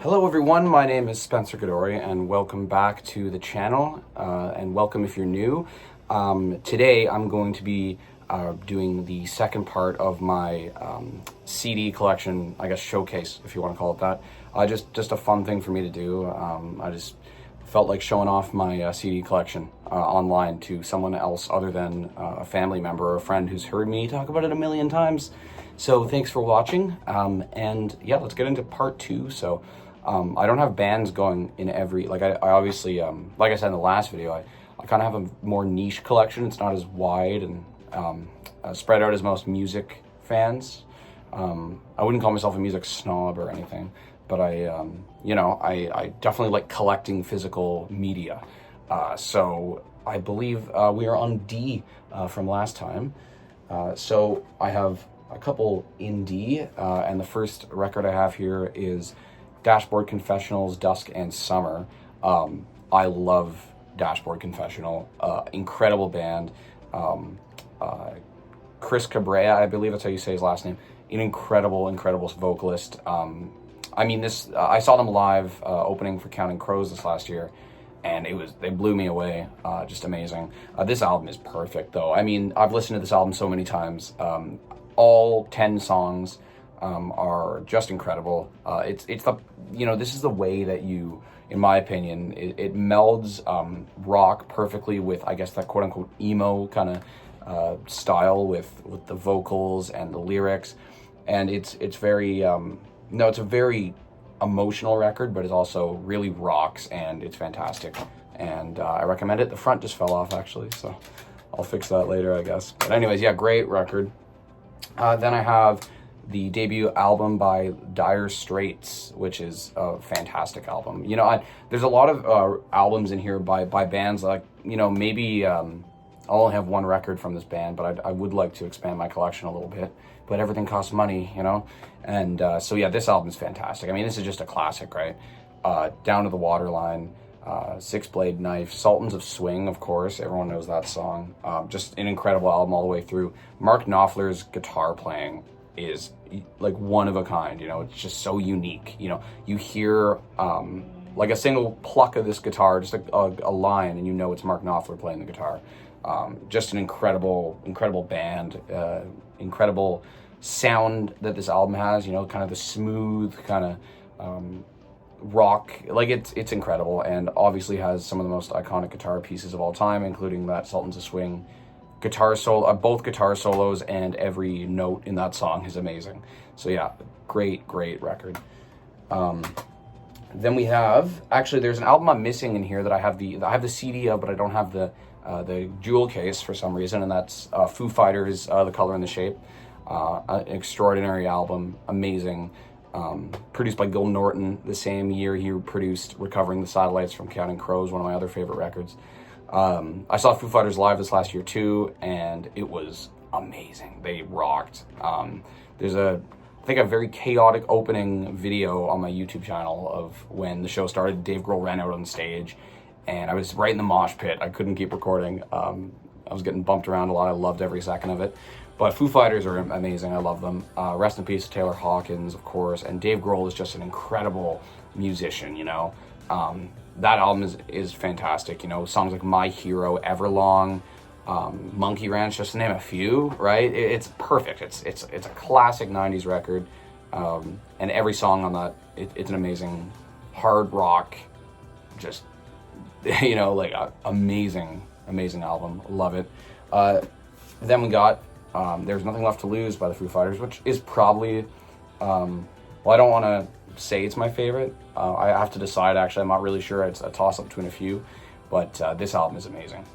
Hello everyone, my name is Spencer Godori and welcome back to the channel and welcome if you're new. Today I'm going to be doing the second part of my CD collection, I guess showcase if you want to call it that. Just a fun thing for me to do. I just felt like showing off my CD collection online to someone else other than a family member or a friend who's heard me talk about it a million times. So thanks for watching, and yeah, let's get into part two. So I don't have bands going in every, like I obviously, like I said in the last video, I kind of have a more niche collection. It's not as wide and spread out as most music fans. I wouldn't call myself a music snob or anything, but I definitely like collecting physical media. So I believe we are on D from last time. So I have a couple in D, and the first record I have here is Dashboard Confessional's Dusk and Summer. I love Dashboard Confessional, incredible band. Chris Cabrera, I believe that's how you say his last name, an incredible vocalist. I saw them live opening for Counting Crows this last year, and they blew me away. Just amazing. This album is perfect though. I mean, I've listened to this album so many times. All 10 songs are just incredible. It's the, this is the way that you, in my opinion, it melds rock perfectly with, I guess, that quote unquote emo kind of style with the vocals and the lyrics. And it's very, it's a very emotional record, but it also really rocks and it's fantastic. And I recommend it. The front just fell off actually, so I'll fix that later, I guess. But anyways, yeah, great record. Then I have the debut album by Dire Straits, which is a fantastic album. There's a lot of albums in here by bands like, maybe I'll only have one record from this band, but I would like to expand my collection a little bit. But everything costs money, And so yeah, this album is fantastic. I mean, this is just a classic, right? Down to the Waterline, Six Blade Knife, Sultans of Swing, of course. Everyone knows that song. Just an incredible album all the way through. Mark Knopfler's guitar playing is like one of a kind, it's just so unique. You hear like a single pluck of this guitar, just a line, and it's Mark Knopfler playing the guitar. Just an incredible band, incredible sound that this album has, kind of the smooth kind of rock, like it's incredible, and obviously has some of the most iconic guitar pieces of all time, including that Sultans of Swing guitar solo, both guitar solos, and every note in that song is amazing. So yeah, great record. Then we have, actually there's an album I'm missing in here that I have the CD of, but I don't have the jewel case for some reason, and that's Foo Fighters, The Color and the Shape. An extraordinary album, amazing. Produced by Gil Norton the same year he produced Recovering the Satellites from Counting Crows, one of my other favorite records. I saw Foo Fighters live this last year too, and it was amazing. They rocked. There's I think a very chaotic opening video on my YouTube channel of when the show started. Dave Grohl ran out on stage, and I was right in the mosh pit. I couldn't keep recording. I was getting bumped around a lot. I loved every second of it. But Foo Fighters are amazing. I love them. Rest in peace to Taylor Hawkins, of course. And Dave Grohl is just an incredible musician, That album is fantastic. Songs like My Hero, Everlong, Monkey Ranch, just to name a few, right? It's perfect. It's a classic 90s record. And every song on that, it's an amazing hard rock, just, like amazing album. Love it. Then we got There's Nothing Left to Lose by the Foo Fighters, which is probably, I don't want to say it's my favorite. I have to decide, actually. I'm not really sure. It's a toss-up between a few, but this album is amazing.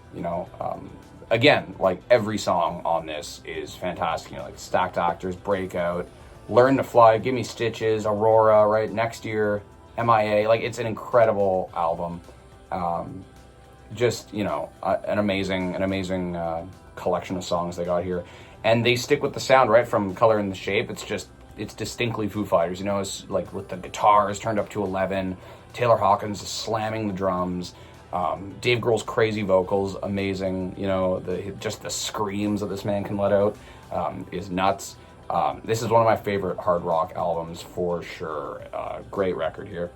Again, like every song on this is fantastic. Like Stacked Actors, Breakout, Learn to Fly, Give Me Stitches, Aurora, right? Next Year, MIA. Like, it's an incredible album. Just, an amazing collection of songs they got here. And they stick with the sound, right? From Color and the Shape, it's distinctly Foo Fighters, it's like with the guitars turned up to 11, Taylor Hawkins is slamming the drums, Dave Grohl's crazy vocals, amazing, just the screams that this man can let out is nuts. This is one of my favorite hard rock albums for sure. Great record here.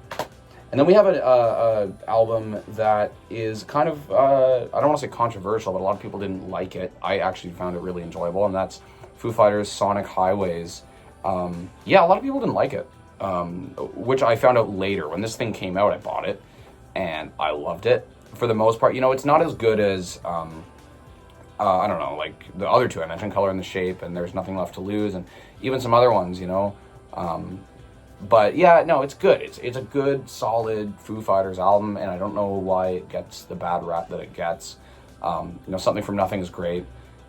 And then we have a album that is kind of, I don't want to say controversial, but a lot of people didn't like it. I actually found it really enjoyable, and that's Foo Fighters' Sonic Highways. Yeah, a lot of people didn't like it, which I found out later. When this thing came out, I bought it, and I loved it. For the most part, it's not as good as, I don't know, like the other two I mentioned, Color and the Shape, and There's Nothing Left to Lose, and even some other ones, But yeah, no, it's good. It's a good, solid Foo Fighters album, and I don't know why it gets the bad rap that it gets. Something from Nothing is great.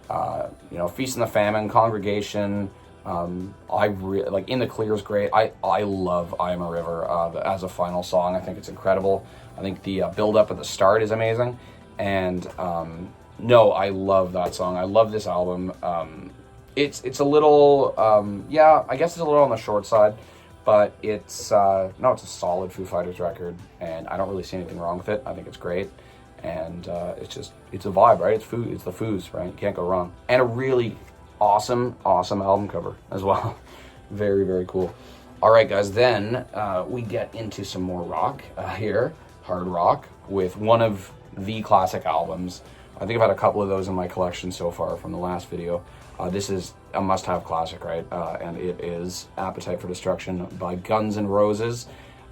Feast and the Famine, Congregation. Like In the Clear is great. I love I Am a River as a final song. I think it's incredible. I think the build up at the start is amazing, and no, I love that song. I love this album. It's a little, I guess it's a little on the short side. But it's a solid Foo Fighters record, and I don't really see anything wrong with it. I think it's great, and it's a vibe, right? It's the Foos, right? You can't go wrong. And a really awesome album cover as well. Very, very cool. All right, guys, then we get into some more rock here, hard rock, with one of the classic albums. I think I've had a couple of those in my collection so far from the last video. This is a must-have classic, right? And it is Appetite for Destruction by Guns N' Roses.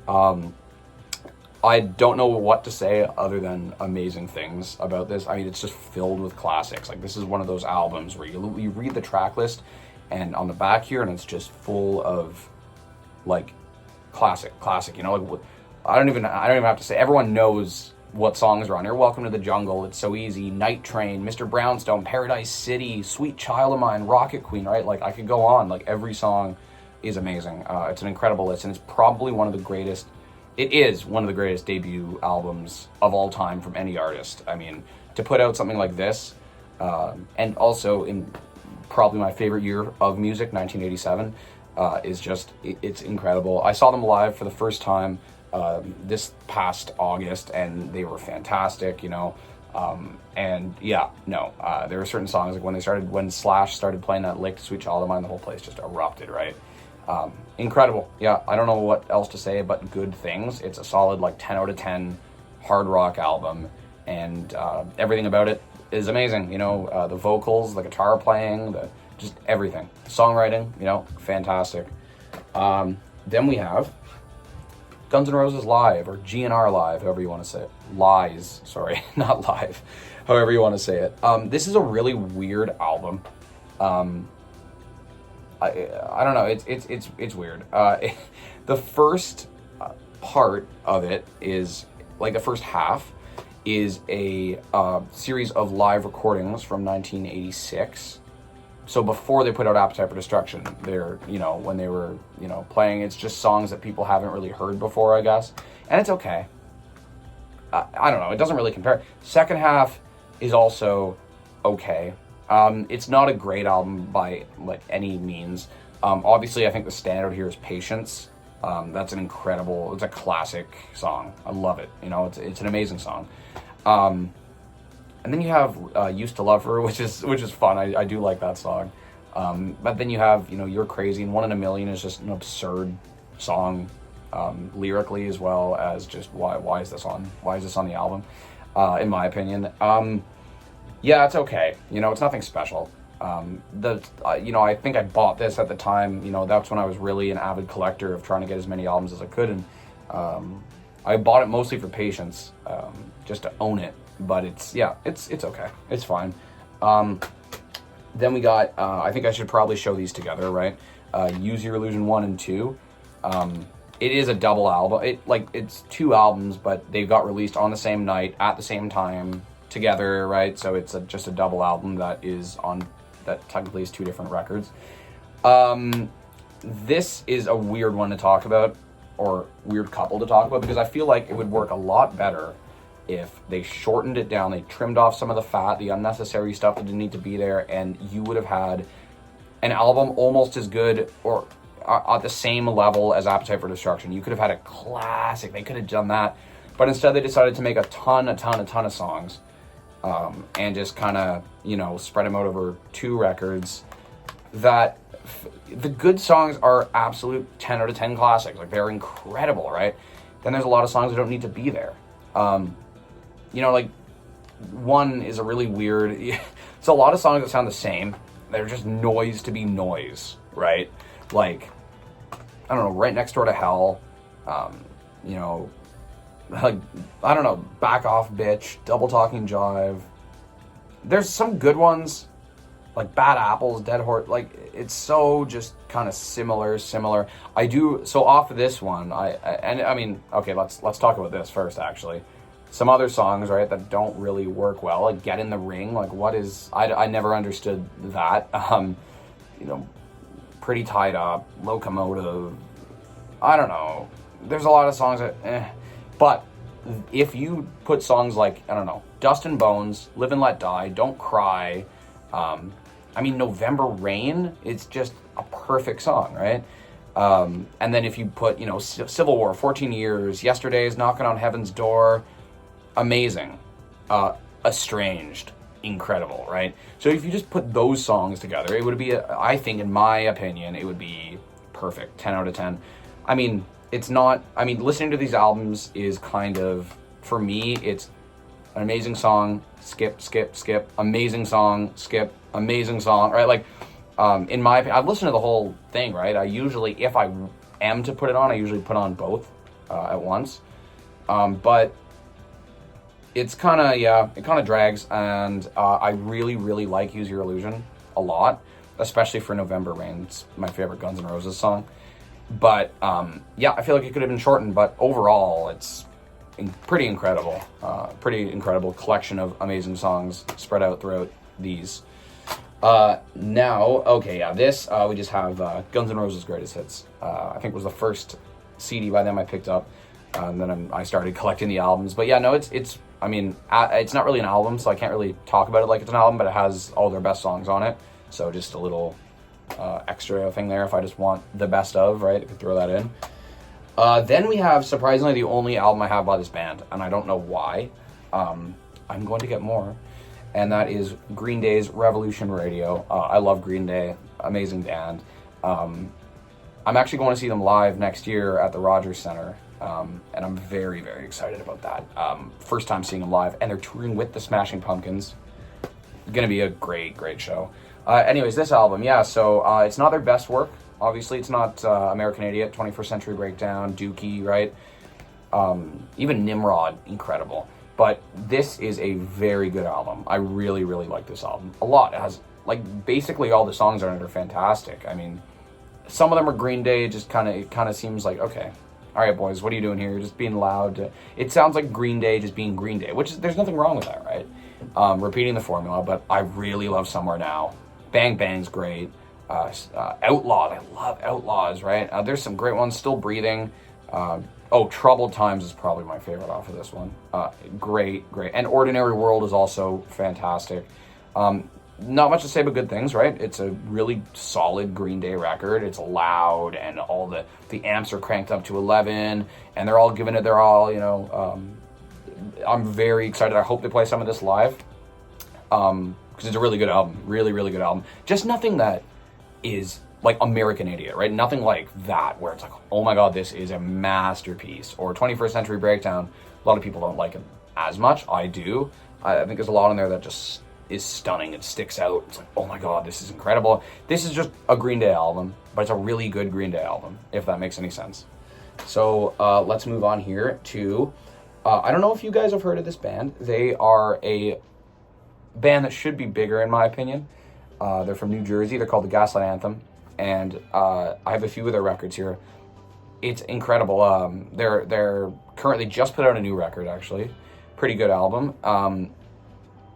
I don't know what to say other than amazing things about this. I mean, it's just filled with classics. Like, this is one of those albums where you read the track list, and on the back here, and it's just full of, like, classic. Like, I don't even have to say. Everyone knows what songs are on here. Welcome to the Jungle, It's So Easy, Night Train, Mr. Brownstone, Paradise City, Sweet Child of Mine, Rocket Queen, right? Like, I could go on. Like, every song is amazing. It's an incredible list, and it's probably one of the greatest debut albums of all time from any artist. I mean, to put out something like this, and also in probably my favorite year of music, 1987, it's incredible. I saw them live for the first time this past August, and they were fantastic, and yeah, no, there were certain songs, like when Slash started playing that Lake to Sweet Child of Mine, the whole place just erupted, right? Incredible. Yeah, I don't know what else to say but good things. It's a solid, like, 10 out of 10 hard rock album, and everything about it is amazing. The vocals, the guitar playing, just everything. Songwriting, fantastic. Then we have Guns N' Roses Live, or GNR Live, however you want to say it. Lies, sorry, not live, however you want to say it. This is a really weird album. I don't know, it's weird. The first part of it is, like, the first half is a series of live recordings from 1986. So before they put out Appetite for Destruction, they're, when they were, playing, it's just songs that people haven't really heard before, I guess. And it's okay. I don't know, it doesn't really compare. Second half is also okay. It's not a great album by, like, any means. Obviously, I think the standout here is Patience. That's it's a classic song. I love it. It's an amazing song. And then you have Used to Love Her, which is fun. I do like that song. But then you have, You're Crazy, and One in a Million is just an absurd song, lyrically, as well as just why is this on the album, in my opinion. Yeah, it's okay. It's nothing special. I think I bought this at the time. That's when I was really an avid collector of trying to get as many albums as I could, and I bought it mostly for Patience, just to own it. But it's okay. It's fine. Then we got, I think I should probably show these together, right? Use Your Illusion 1 and 2. It is a double album. It's two albums, but they got released on the same night at the same time together, right? So it's just a double album that technically is two different records. This is a weird one to talk about, or weird couple to talk about, because I feel like it would work a lot better if they shortened it down, they trimmed off some of the fat, the unnecessary stuff that didn't need to be there, and you would have had an album almost as good or at the same level as Appetite for Destruction. You could have had a classic. They could have done that. But instead they decided to make a ton of songs, and just kind of, spread them out over two records that the good songs are absolute 10 out of 10 classics. Like, they're incredible, right? Then there's a lot of songs that don't need to be there. Like, one is a really weird... It's a lot of songs that sound the same. They're just noise to be noise, right? Like, I don't know, Right Next Door to Hell, like, I don't know, Back Off Bitch, Double Talking Jive. There's some good ones, like Bad Apples, Dead Horse, like, it's so just kind of similar. So off of this one, okay, let's talk about this first, actually. Some other songs, right, that don't really work well, like Get in the Ring, like, I never understood that. Pretty Tied Up, Locomotive, I don't know. There's a lot of songs that, But if you put songs like, I don't know, Dust and Bones, Live and Let Die, Don't Cry, November Rain, it's just a perfect song, right? And then if you put, Civil War, 14 Years, Yesterday's Knocking on Heaven's Door, amazing. Estranged, incredible, right? So if you just put those songs together, it would be, I think, in my opinion, it would be perfect, 10 out of 10. Listening to these albums is kind of, for me, it's an amazing song, skip, amazing song, skip, amazing song, right? Like, in my opinion, I've listened to the whole thing, right? If I am to put it on, I usually put on both at once. But it's kind of drags, and I really, really like Use Your Illusion a lot, especially for November Rain. It's my favorite Guns N' Roses song. But, I feel like it could have been shortened, but overall, it's pretty incredible. Pretty incredible collection of amazing songs spread out throughout these. This, we just have Guns N' Roses Greatest Hits. I think it was the first CD by them I picked up, and then I started collecting the albums. But yeah, no, it's not really an album, so I can't really talk about it like it's an album, but it has all their best songs on it. So just a little extra thing there if I just want the best of, right? I could throw that in. Then we have, surprisingly, the only album I have by this band, and I don't know why. I'm going to get more. And that is Green Day's Revolution Radio. I love Green Day. Amazing band. I'm actually going to see them live next year at the Rogers Center. And I'm very, very excited about that. First time seeing them live. And they're touring with the Smashing Pumpkins. Going to be a great, great show. Anyways, this album, so it's not their best work. Obviously, it's not American Idiot, 21st Century Breakdown, Dookie, right? Even Nimrod, incredible. But this is a very good album. I really, really like this album a lot. It has, basically all the songs on it are fantastic. Some of them are Green Day. It kind of seems like, okay, all right, boys, what are you doing here? You're just being loud. It sounds like Green Day just being Green Day, there's nothing wrong with that, right? Repeating the formula, but I really love Somewhere Now. Bang Bang's great. Outlaws, I love Outlaws, right? There's some great ones. Still Breathing. Troubled Times is probably my favorite off of this one. Great. And Ordinary World is also fantastic. Not much to say but good things, right? It's a really solid Green Day record. It's loud, and all the amps are cranked up to 11, and they're all giving it their all, I'm very excited. I hope they play some of this live. Because it's a really good album. Really, really good album. Just nothing that is like American Idiot, right? Nothing like that, where it's like, oh my god, this is a masterpiece. Or 21st Century Breakdown. A lot of people don't like it as much. I do. I think there's a lot in there that just is stunning. It sticks out. It's like, oh my god, this is incredible. This is just a Green Day album, but it's a really good Green Day album, if that makes any sense. So let's move on here to, I don't know if you guys have heard of this band. They are a band that should be bigger, in my opinion. They're from New Jersey. They're called the Gaslight Anthem, and I have a few of their records here. It's incredible. They're currently just put out a new record, actually. Pretty good album.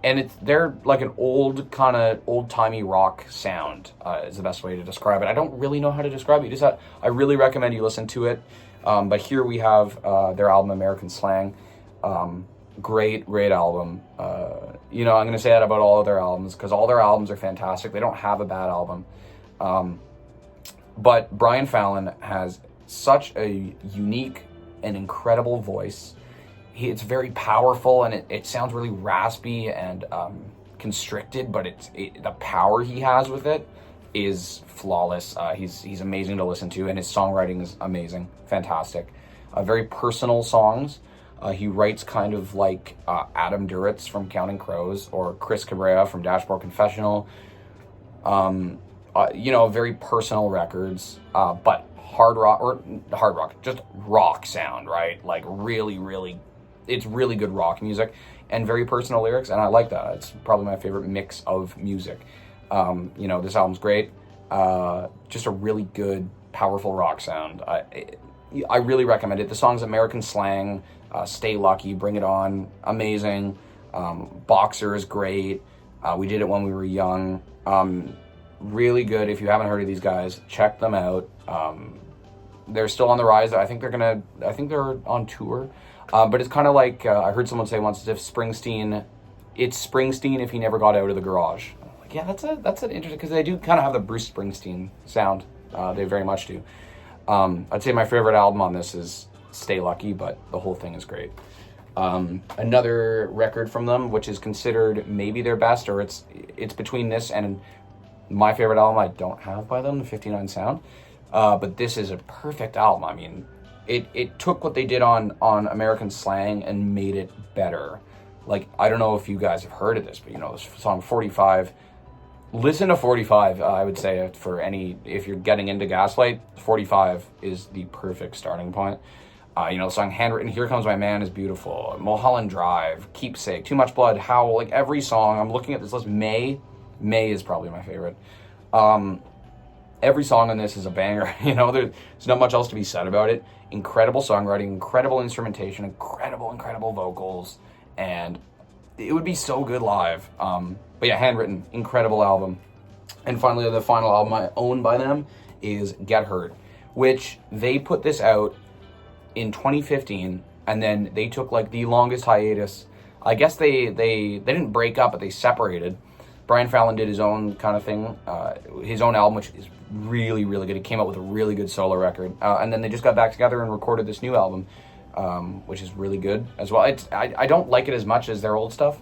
And they're like an old-timey rock sound, is the best way to describe it. I don't really know how to describe it. I really recommend you listen to it. But here we have their album, American Slang. Great album. I'm going to say that about all of their albums, because all their albums are fantastic. They don't have a bad album. But Brian Fallon has such a unique and incredible voice. It's very powerful, and it sounds really raspy and constricted, but the power he has with it, is flawless. He's amazing to listen to, and his songwriting is amazing, fantastic. Very personal songs. He writes kind of like Adam Duritz from Counting Crows or Chris Cabrera from Dashboard Confessional. Very personal records, but hard rock, just rock sound, right? Like really, really, it's really good rock music and very personal lyrics, and I like that. It's probably my favorite mix of music. This album's great. Just a really good, powerful rock sound. I really recommend it. The songs American Slang, Stay Lucky, Bring It On, amazing. Boxer is great. We Did It When We Were Young. Really good. If you haven't heard of these guys, check them out. They're still on the rise. I think they're on tour. But it's kind of like, I heard someone say once, it's Springsteen if he never got out of the garage. I'm like, yeah, that's an interesting, because they do kind of have the Bruce Springsteen sound. They very much do. I'd say my favorite album on this is Stay Lucky, but the whole thing is great. Another record from them, which is considered maybe their best, or it's between this and my favorite album I don't have by them, the 59 Sound. But this is a perfect album. I mean, it took what they did on American Slang and made it better. Like, I don't know if you guys have heard of this, but this song 45. Listen to 45, I would say, if you're getting into Gaslight, 45 is the perfect starting point. The song Handwritten, Here Comes My Man is beautiful. Mulholland Drive, Keepsake, Too Much Blood, Howl, like every song. I'm looking at this list. May is probably my favorite. Every song on this is a banger. There's not much else to be said about it. Incredible songwriting, incredible instrumentation, incredible vocals, and it would be so good live. But yeah, Handwritten, incredible album. And finally, the final album I own by them is Get Hurt, which they put this out in 2015, and then they took like the longest hiatus. I guess they didn't break up, but they separated. Brian Fallon did his own kind of thing, his own album, which is really, really good. He came out with a really good solo record. And then they just got back together and recorded this new album, which is really good as well. I don't like it as much as their old stuff.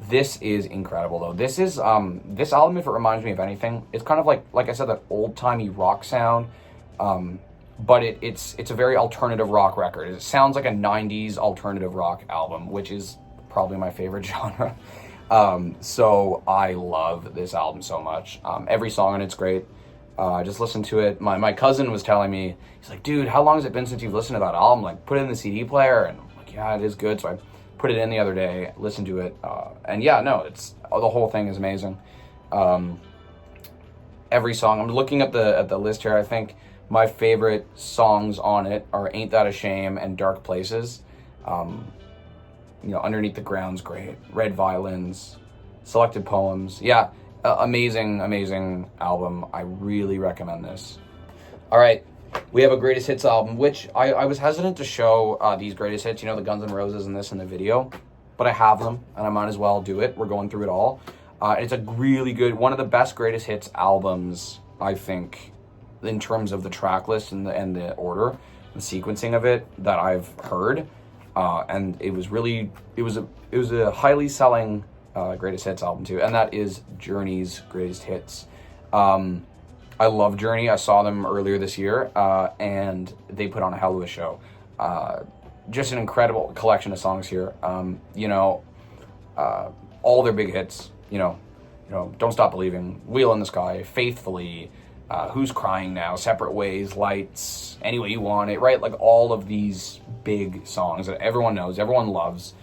This is incredible, though. This album, if it reminds me of anything, it's kind of like I said, that old-timey rock sound, but it's a very alternative rock record. It sounds like a 90s alternative rock album, which is probably my favorite genre. So I love this album so much. Every song on it's great. I just listened to it. My cousin was telling me, he's like, dude, how long has it been since you've listened to that album? Like, put it in the CD player. And I'm like, yeah, it is good. So I put it in the other day, listened to it. And yeah, no, the whole thing is amazing. Every song, I'm looking at the list here. I think my favorite songs on it are Ain't That a Shame and Dark Places. Underneath the Ground's great. Red Violins, Selected Poems. Yeah, amazing album. I really recommend this. All right, we have a greatest hits album, which I was hesitant to show these greatest hits, the Guns N' Roses and this in the video, but I have them, and I might as well do it. We're going through it all. It's a really good, one of the best greatest hits albums, I think, in terms of the track list and the order, the sequencing of it that I've heard. And it was a highly selling greatest hits album too, and that is Journey's greatest hits. I love Journey. I saw them earlier this year, and they put on a hell of a show. Just an incredible collection of songs here. All their big hits. Don't Stop Believing, Wheel in the Sky, Faithfully, Who's Crying Now, Separate Ways, Lights, Any Way You Want It, right? Like all of these big songs that everyone knows, everyone loves.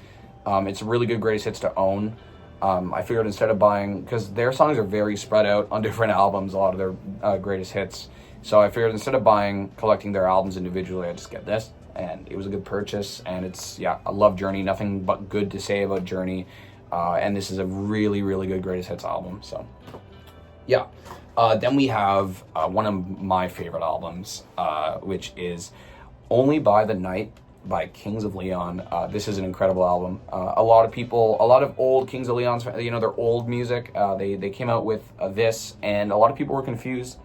It's a really good greatest hits to own. I figured instead of buying, because their songs are very spread out on different albums, a lot of their greatest hits. So I figured instead of collecting their albums individually, I'd just get this. And it was a good purchase. And I love Journey. Nothing but good to say about Journey. And this is a really, really good greatest hits album. So, yeah. Then we have one of my favorite albums, which is Only by the Night by Kings of Leon. This is an incredible album. A lot of old Kings of Leon's, their old music, they came out with this, and a lot of people were confused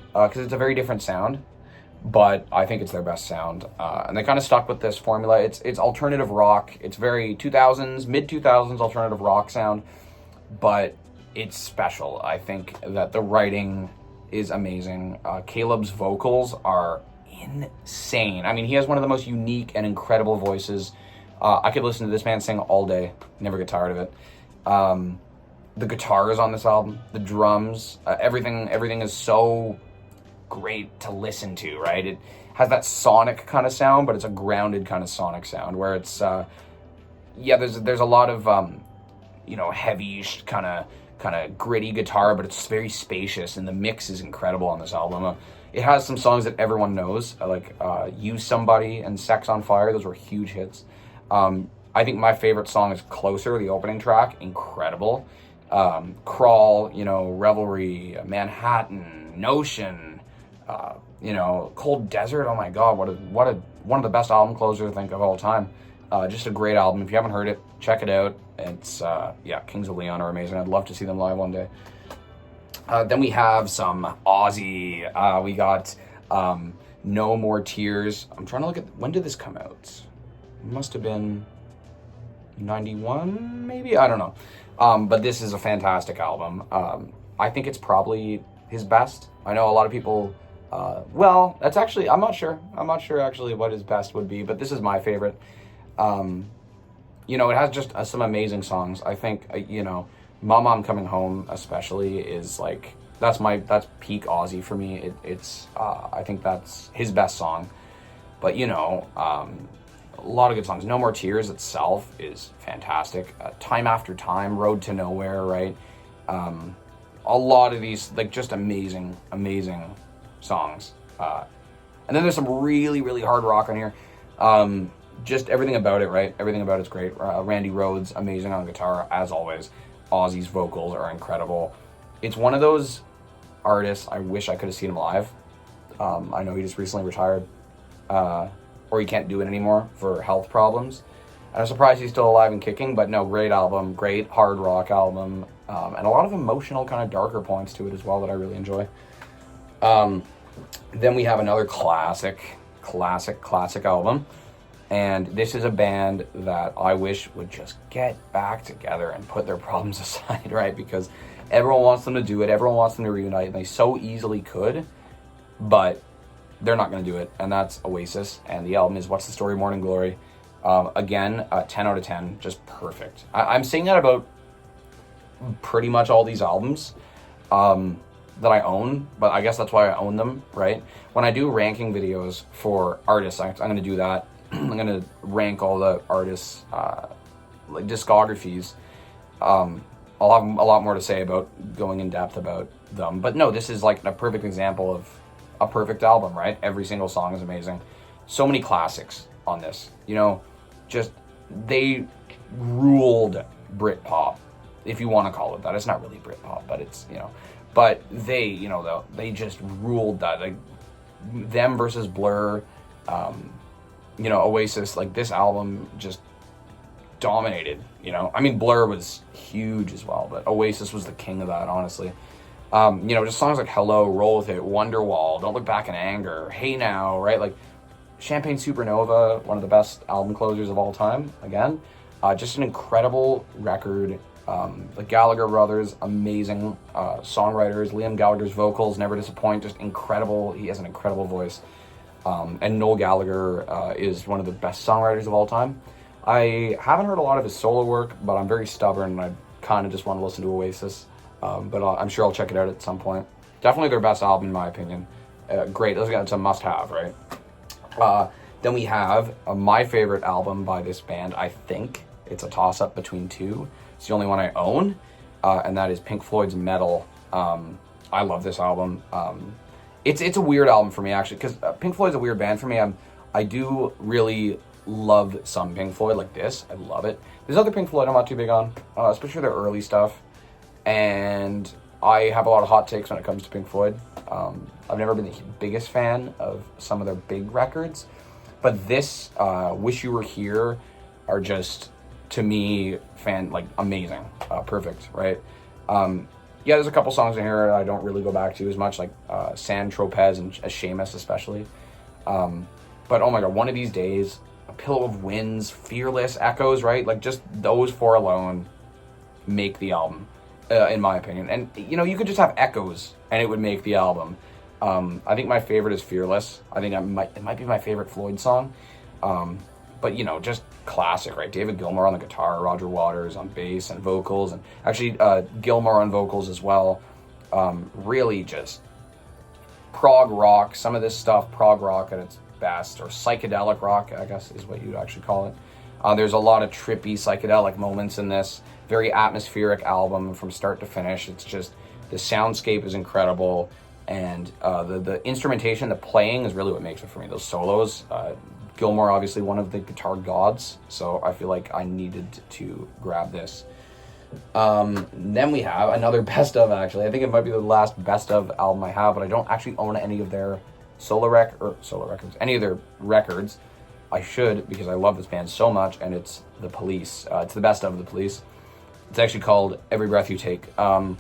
because it's a very different sound, but I think it's their best sound. And they kind of stuck with this formula. It's alternative rock. It's very 2000s, mid-2000s alternative rock sound, but it's special. I think that the writing is amazing. Caleb's vocals are insane. I mean, he has one of the most unique and incredible voices. I could listen to this man sing all day, never get tired of it. The guitars on this album, the drums, everything is so great to listen to, right? It has that sonic kind of sound, but it's a grounded kind of sonic sound where it's there's a lot of heavy kind of gritty guitar, but it's very spacious, and the mix is incredible on this album. It has some songs that everyone knows, like Use Somebody and Sex on Fire. Those were huge hits. I think my favorite song is Closer, the opening track, incredible. Crawl, Revelry, Manhattan, Notion, Cold Desert. Oh my God, what a one of the best album closers I think of all time. Just a great album. If you haven't heard it, check it out. It's Kings of Leon are amazing. I'd love to see them live one day. Then we have some Ozzy. We got No More Tears. I'm trying to look at, when did this come out? It must have been 91, maybe? I don't know. But this is a fantastic album. I think it's probably his best. I know a lot of people, that's actually, I'm not sure. I'm not sure actually what his best would be, but this is my favorite. It has just some amazing songs. I think, Mama I'm Coming Home especially is like, that's peak Ozzy for me. I think that's his best song. But, a lot of good songs. No More Tears itself is fantastic. Time After Time, Road to Nowhere, right? A lot of these, like, just amazing, amazing songs. And then there's some really, really hard rock on here. Just everything about it, right? Everything about it's great. Randy Rhoads, amazing on guitar, as always. Ozzy's vocals are incredible. It's one of those artists, I wish I could have seen him live. I know he just recently retired. Or he can't do it anymore for health problems. And I'm surprised he's still alive and kicking, but no, great album, great hard rock album, and a lot of emotional kind of darker points to it as well that I really enjoy. Then we have another classic album, and this is a band that I wish would just get back together and put their problems aside, right? Because everyone wants them to do it, everyone wants them to reunite, and they so easily could, but they're not going to do it, and that's Oasis, and the album is What's the Story, Morning Glory. Again, 10 out of 10, just perfect. I'm saying that about pretty much all these albums that I own, but I guess that's why I own them, right? When I do ranking videos for artists, I'm going to do that. I'm going to rank all the artists' like discographies. I'll have a lot more to say about going in depth about them, but no, this is like a perfect example of a perfect album, right? Every single song is amazing. So many classics on this. Just they ruled Britpop, if you want to call it that. It's not really Britpop, but it's, but they, they just ruled that. Like them versus Blur, Oasis, like this album just dominated, I mean, Blur was huge as well, but Oasis was the king of that, honestly. Just songs like Hello, Roll With It, Wonderwall, Don't Look Back in Anger, Hey Now, right? Like Champagne Supernova, one of the best album closers of all time, again. Just an incredible record. The Gallagher brothers, amazing songwriters. Liam Gallagher's vocals never disappoint, just incredible. He has an incredible voice. And Noel Gallagher is one of the best songwriters of all time. I haven't heard a lot of his solo work, but I'm very stubborn and I kind of just want to listen to Oasis. But I'm sure I'll check it out at some point. Definitely their best album, in my opinion. Great. It's a must-have, right? Then we have my favorite album by this band. I think it's a toss-up between two. It's the only one I own, and that is Pink Floyd's Metal. I love this album. It's a weird album for me, actually, because Pink Floyd's a weird band for me. I do really love some Pink Floyd, like this. I love it. There's other Pink Floyd I'm not too big on, especially their early stuff. And I have a lot of hot takes when it comes to Pink Floyd. I've never been the biggest fan of some of their big records, but this Wish You Were Here are just, to me, amazing, perfect, right? There's a couple songs in here I don't really go back to as much, like San Tropez and Seamus especially. But oh my God, One of These Days, A Pillow of Winds, Fearless, Echoes, right? Like just those four alone make the album. In my opinion. And, you could just have Echoes and it would make the album. I think my favorite is Fearless. I think it might be my favorite Floyd song. But, you know, just classic, right? David Gilmour on the guitar, Roger Waters on bass and vocals, and actually Gilmour on vocals as well. Really just prog rock, some of this stuff, prog rock at its best, or psychedelic rock, I guess is what you'd actually call it. There's a lot of trippy psychedelic moments in this. Very atmospheric album from start to finish. It's just, the soundscape is incredible, and the instrumentation, the playing is really what makes it for me. Those solos, Gilmour obviously one of the guitar gods, so I feel like I needed to grab this. Then we have another best of, actually. I think it might be the last best of album I have, but I don't actually own any of their any of their records. I should, because I love this band so much, and it's The Police. It's the best of The Police. It's actually called Every Breath You Take. I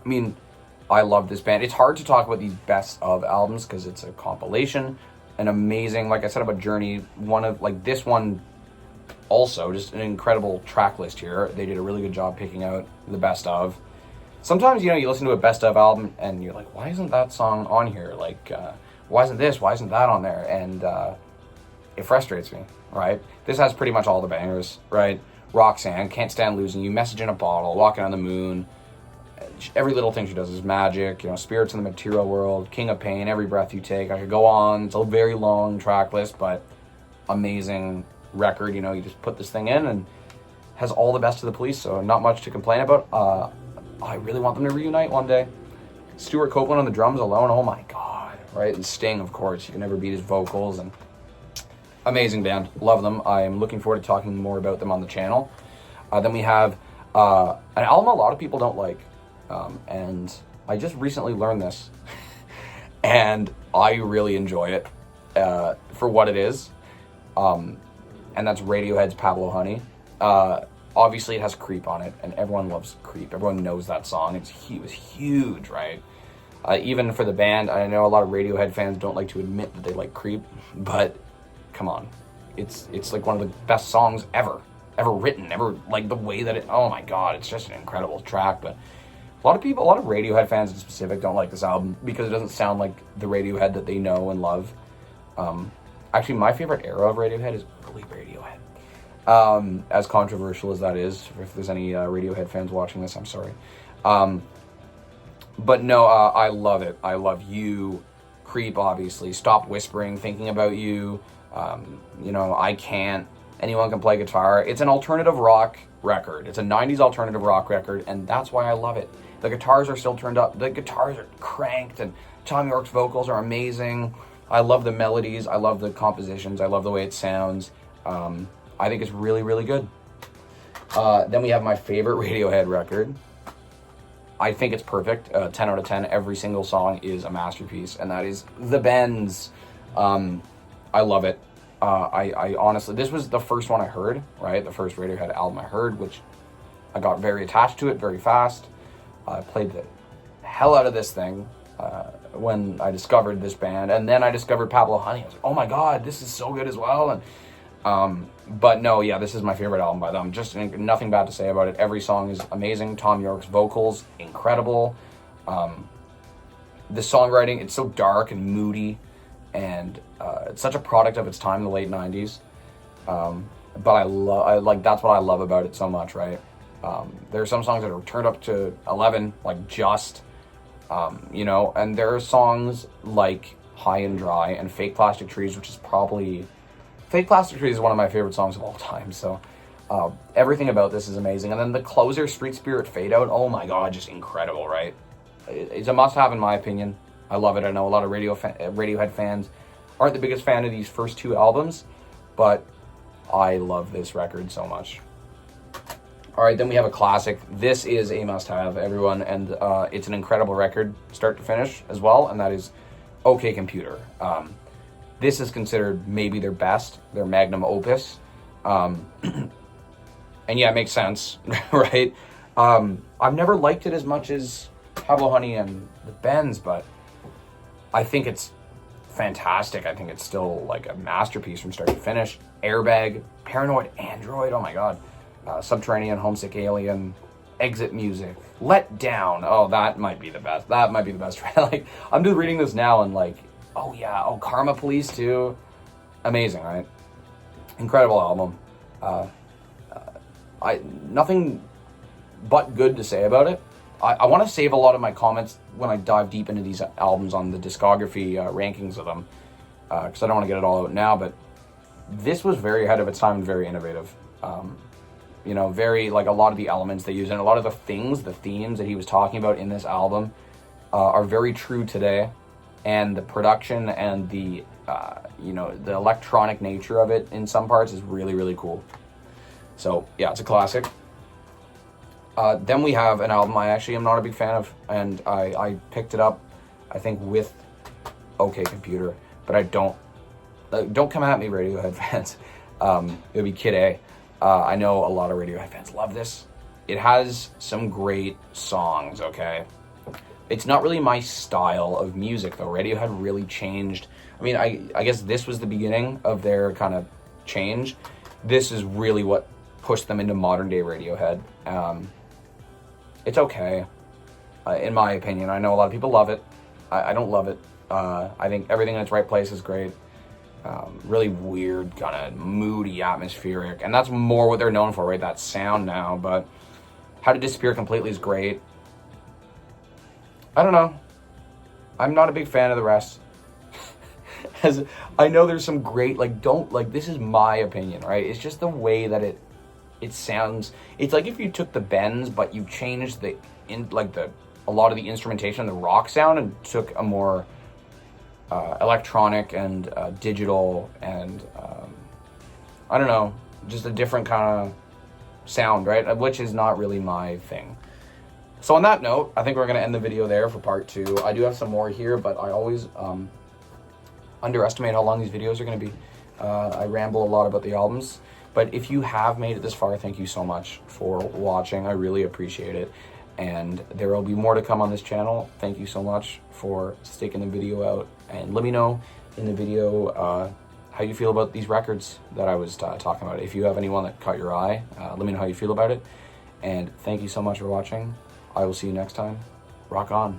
mean, I love this band. It's hard to talk about these best of albums because it's a compilation. An amazing, like I said about Journey, one of, like, this one also, just an incredible track list here. They did a really good job picking out the best of. Sometimes, you know, you listen to a best of album and you're like, why isn't that song on here? Like, why isn't this? Why isn't that on there? And it frustrates me, right? This has pretty much all the bangers, right? Roxanne, Can't Stand Losing You, Message in a Bottle, Walking on the Moon. Every little thing she does is magic. You know, Spirits in the Material World, King of Pain, Every Breath You Take. I could go on. It's a very long track list, but amazing record. You know, you just put this thing in and has all the best of The Police, so not much to complain about. I really want them to reunite one day. Stuart Copeland on the drums alone, oh my god, right? And Sting, of course, you can never beat his vocals. And amazing band, love them. I am looking forward to talking more about them on the channel. Then we have an album a lot of people don't like, and I just recently learned this, and I really enjoy it for what it is. And that's Radiohead's Pablo Honey. Obviously it has Creep on it, and everyone loves Creep. Everyone knows that song. It was huge, right? Even for the band, I know a lot of Radiohead fans don't like to admit that they like Creep, but come on. It's like one of the best songs ever written, ever, like the way that oh my god, it's just an incredible track. But a lot of Radiohead fans in specific don't like this album because it doesn't sound like the Radiohead that they know and love. Actually, my favorite era of Radiohead is early Radiohead. As controversial as that is, if there's any Radiohead fans watching this, I'm sorry. But no, I love it. I love You, Creep, obviously, Stop Whispering, Thinking About You, you know, I Can't, Anyone Can Play Guitar. It's an alternative rock record. It's a 90s alternative rock record, and that's why I love it. The guitars are still turned up. The guitars are cranked, and Thom Yorke's vocals are amazing. I love the melodies. I love the compositions. I love the way it sounds. I think it's really, really good. Then we have my favorite Radiohead record. I think it's perfect. 10 out of 10. Every single song is a masterpiece, and that is The Bends. I love it. I honestly, this was the first one I heard, right? The first Radiohead album I heard, which I got very attached to it very fast. I played the hell out of this thing when I discovered this band, and then I discovered Pablo Honey. I was like, oh my god, this is so good as well. And but no, yeah, this is my favorite album by them. Just nothing bad to say about it. Every song is amazing. Thom Yorke's vocals, incredible. The songwriting, it's so dark and moody, and it's such a product of its time in the late 90s. But I like that's what I love about it so much, right? There are some songs that are turned up to 11, like Just, you know, and there are songs like High and Dry and Fake Plastic Trees, which is probably... Fake Plastic Trees is one of my favorite songs of all time, so everything about this is amazing. And then the closer, Street Spirit Fade Out, oh my god, just incredible, right? It's a must-have in my opinion. I love it. I know a lot of Radiohead fans aren't the biggest fan of these first two albums, but I love this record so much. All right, then we have a classic. This is a must-have, everyone, and it's an incredible record, start to finish as well, and that is OK Computer. This is considered maybe their best, their magnum opus. And yeah, it makes sense, right? I've never liked it as much as Pablo Honey and The Bends, but I think it's fantastic. I think it's still like a masterpiece from start to finish. Airbag, Paranoid Android, oh my god. Subterranean, Homesick Alien. Exit Music, Let Down. Oh, that might be the best. That might be the best. Like, I'm just reading this now and like, oh yeah, oh, Karma Police too. Amazing, right? Incredible album. Nothing but good to say about it. I want to save a lot of my comments when I dive deep into these albums on the discography rankings of them, because I don't want to get it all out now, but this was very ahead of its time and very innovative. You know, very, like, a lot of the elements they use and a lot of the things, the themes that he was talking about in this album are very true today, and the production and the, you know, the electronic nature of it in some parts is really, really cool. So, yeah, it's a classic. Then we have an album I actually am not a big fan of, and I picked it up, I think, with OK Computer, but I don't come at me, Radiohead fans. It would be Kid A. I know a lot of Radiohead fans love this. It has some great songs, okay? It's not really my style of music, though. Radiohead really changed. I mean, I guess this was the beginning of their kind of change. This is really what pushed them into modern-day Radiohead. It's okay, in my opinion. I know a lot of people love it. I don't love it. I think everything in its right place is great. Really weird, kind of moody, atmospheric, and that's more what they're known for, right? That sound now. But How to Disappear Completely is great. I don't know. I'm not a big fan of the rest. As I know there's some great, like, this is my opinion, right? It's just the way that it sounds. It's like if you took the bends, but you changed a lot of the instrumentation, the rock sound, and took a more electronic and digital and I don't know, just a different kind of sound, right? Which is not really my thing. So on that note, I think we're going to end the video there for part 2. I do have some more here, but I always underestimate how long these videos are going to be. I ramble a lot about the albums. But if you have made it this far, thank you so much for watching. I really appreciate it. And there will be more to come on this channel. Thank you so much for sticking the video out. And let me know in the video how you feel about these records that I was talking about. If you have anyone that caught your eye, let me know how you feel about it. And thank you so much for watching. I will see you next time. Rock on.